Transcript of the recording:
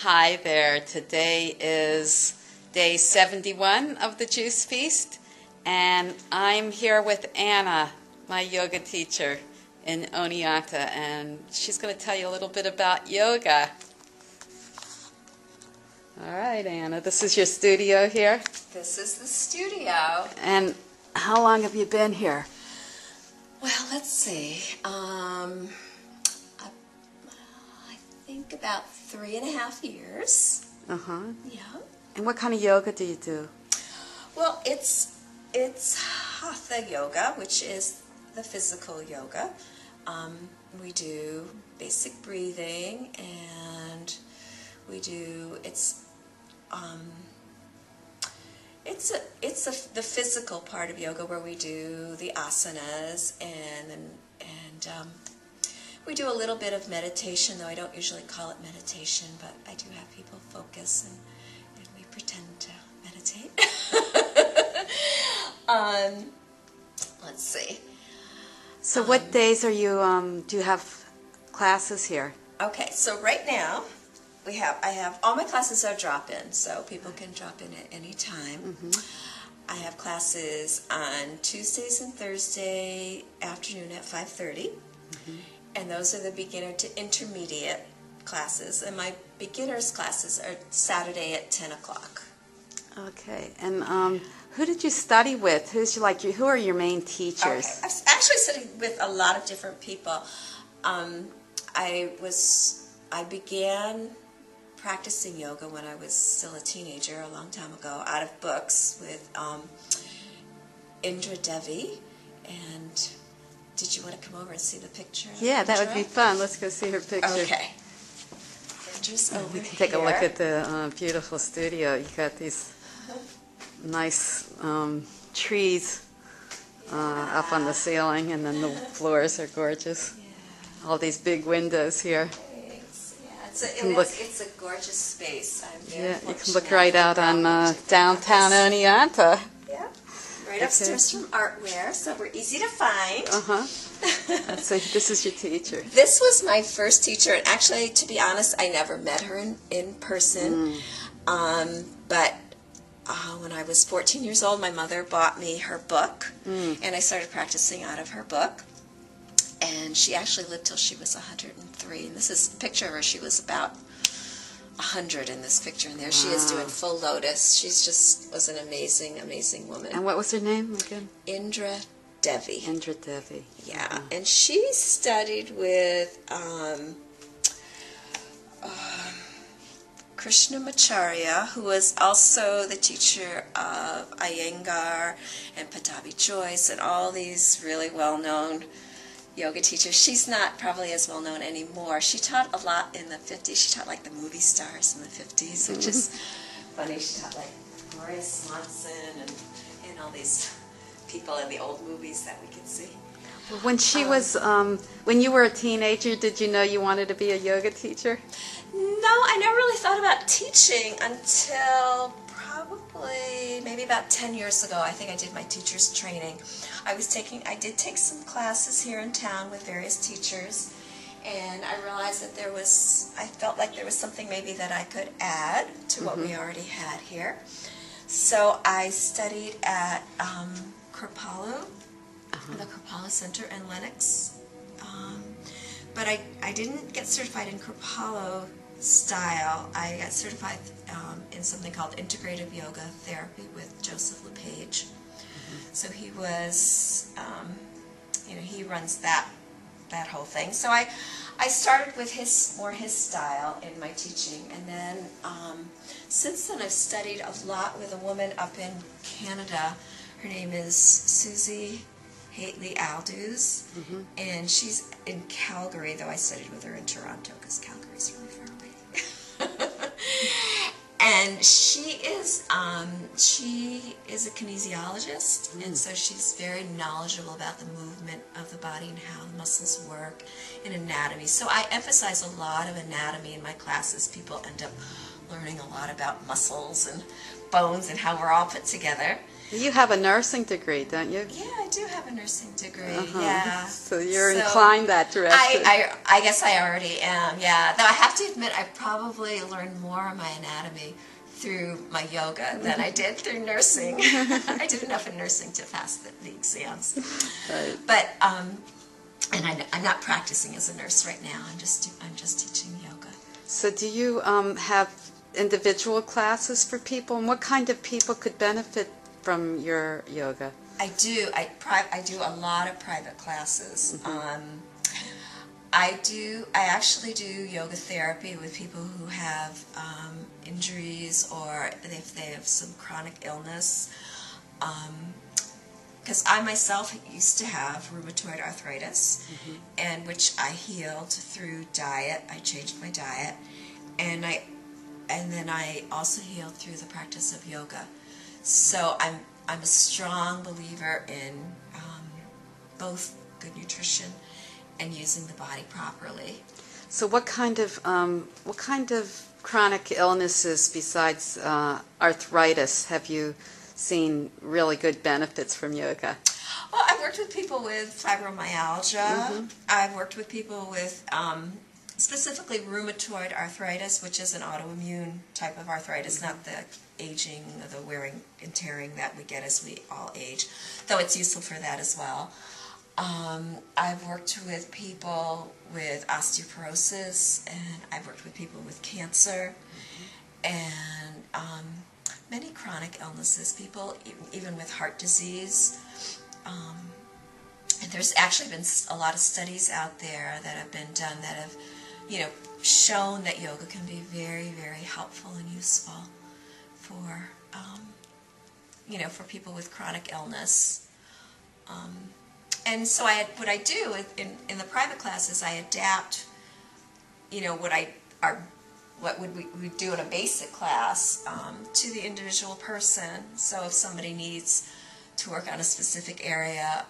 Hi there. Today is day 71 of the Juice Feast, and I'm here with Anna, my yoga teacher in Oneonta, and she's going to tell you a little bit about yoga. All right, Anna, this is your studio here. This is the studio. And how long have you been here? Well, let's see. I think about 3.5 years. Uh-huh. Yeah. And what kind of yoga do you do? Well, it's Hatha yoga, which is the physical yoga. We do basic breathing, and we do the physical part of yoga where we do the asanas and we do a little bit of meditation, though I don't usually call it meditation, but I do have people focus and we pretend to meditate. Let's see. So what days are you, do you have classes here? Okay, so right now I have all my classes are drop-in, so people can drop in at any time. Mm-hmm. I have classes on Tuesdays and Thursday afternoon at 5:30, and those are the beginner to intermediate classes. And my beginners classes are Saturday at 10 o'clock. Okay, and who did you study with? Who are your main teachers? Okay. I've actually studied with a lot of different people. I began practicing yoga when I was still a teenager, a long time ago, out of books with Indra Devi. And did you want to come over and see the picture? Yeah, that would be fun. Let's go see her picture. Okay. Indra's over We can take a here. look at the beautiful studio. You got these nice trees up on the ceiling, and then the floors are gorgeous. Yeah. All these big windows here. Thanks. Yeah, it's a gorgeous space. I'm very Yeah, you can fortunate look right out on downtown Oneonta. Yeah, right upstairs from Artware, so we're easy to find. Uh-huh. So this is your teacher. This was my first teacher, and actually, to be honest, I never met her in person. But when I was 14 years old, my mother bought me her book, and I started practicing out of her book. And she actually lived till she was 103. And this is a picture of her. She was about 100 in this picture. And there she is doing full lotus. She's just was an amazing, amazing woman. And what was her name again? Indra Devi. Indra Devi. Yeah. And she studied with Krishnamacharya, who was also the teacher of Iyengar and Pattabhi Jois and all these really well-known yoga teachers. She's not probably as well known anymore. She taught a lot in the 50s. She taught like the movie stars in the 50s, which is funny. She taught like Gloria Swanson and all these people in the old movies that we could see. Well, when she was, when you were a teenager, did you know you wanted to be a yoga teacher? No, I never really thought about teaching until probably maybe about 10 years ago. I think I did my teacher's training. I did take some classes here in town with various teachers, and I realized that I felt like there was something maybe that I could add to what we already had here. So I studied at Kripalu, the Kripalu Center in Lenox. But I didn't get certified in Kripalu style. I got certified in something called Integrative Yoga Therapy with Joseph LePage. So he was, he runs that whole thing. So I started with his style in my teaching, and then since then I've studied a lot with a woman up in Canada. Her name is Susie Haitley Aldous, and she's in Calgary, though I studied with her in Toronto because Calgary's really far away. And she is a kinesiologist, and so she's very knowledgeable about the movement of the body and how the muscles work and anatomy. So I emphasize a lot of anatomy in my classes. People end up learning a lot about muscles and bones and how we're all put together. You have a nursing degree, don't you? Yeah, I do have a nursing degree. Uh-huh. Yeah. So you're So inclined that direction. I guess I already am. Yeah. Though I have to admit, I probably learned more of my anatomy through my yoga than I did through nursing. I did enough in nursing to pass the exams. Right. But and I'm not practicing as a nurse right now. I'm just teaching yoga. So do you have individual classes for people, and what kind of people could benefit from your yoga? I do. I do a lot of private classes. I actually do yoga therapy with people who have injuries or if they have some chronic illness. Because I myself used to have rheumatoid arthritis, and which I healed through diet. I changed my diet, and then I also healed through the practice of yoga. So I'm a strong believer in both good nutrition and using the body properly. So what kind of chronic illnesses besides arthritis have you seen really good benefits from yoga? Well, I've worked with people with fibromyalgia. I've worked with people with specifically rheumatoid arthritis, which is an autoimmune type of arthritis, not the aging, the wearing and tearing that we get as we all age, though it's useful for that as well. I've worked with people with osteoporosis, and I've worked with people with cancer, and many chronic illnesses, people even with heart disease. And there's actually been a lot of studies out there that have been done that have, shown that yoga can be very, very helpful and useful for, for people with chronic illness. And so what I do in the private classes, I adapt, what would we do in a basic class to the individual person. So if somebody needs to work on a specific area,